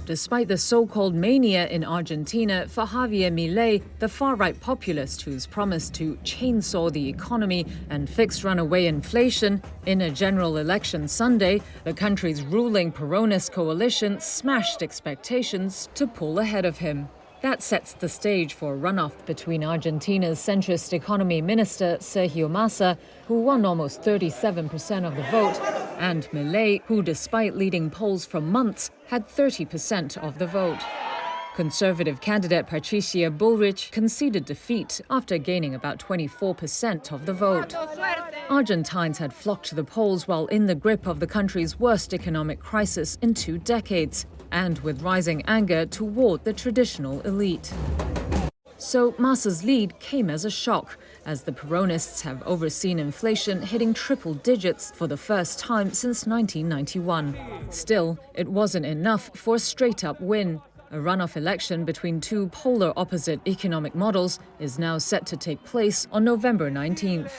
Despite the so-called mania in Argentina for Javier Milei, the far-right populist who's promised to chainsaw the economy and fix runaway inflation, in a general election Sunday, the country's ruling Peronist coalition smashed expectations to pull ahead of him. That sets the stage for a runoff between Argentina's centrist economy minister Sergio Massa, who won almost 37% of the vote, and Milei, who, despite leading polls for months, had 30% of the vote. Conservative candidate Patricia Bullrich conceded defeat after gaining about 24% of the vote. Argentines had flocked to the polls while in the grip of the country's worst economic crisis in 2 decades, and with rising anger toward the traditional elite. So Massa's lead came as a shock, as the Peronists have overseen inflation hitting triple digits for the first time since 1991. Still, it wasn't enough for a straight-up win. A runoff election between 2 polar opposite economic models is now set to take place on November 19th.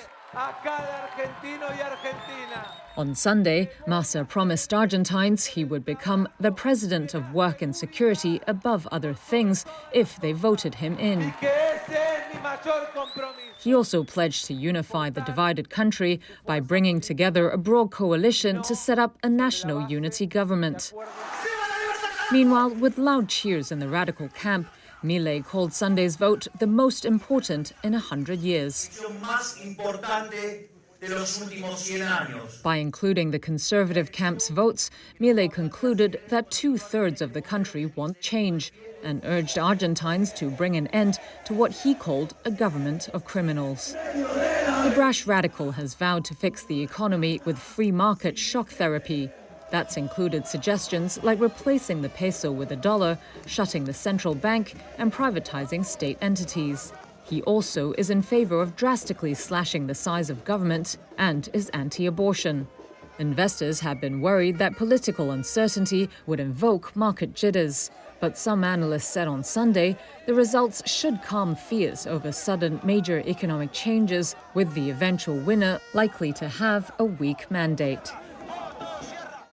On Sunday, Massa promised Argentines he would become the president of work and security above other things if they voted him in. He also pledged to unify the divided country by bringing together a broad coalition to set up a national unity government. Meanwhile, with loud cheers in the radical camp, Milei called Sunday's vote the most important in 100 years. By including the conservative camp's votes, Milei concluded that 2/3 of the country want change and urged Argentines to bring an end to what he called a government of criminals. The brash radical has vowed to fix the economy with free market shock therapy. That's included suggestions like replacing the peso with a dollar, shutting the central bank, and privatizing state entities. He also is in favor of drastically slashing the size of government and is anti-abortion. Investors have been worried that political uncertainty would invoke market jitters. But some analysts said on Sunday the results should calm fears over sudden major economic changes, with the eventual winner likely to have a weak mandate.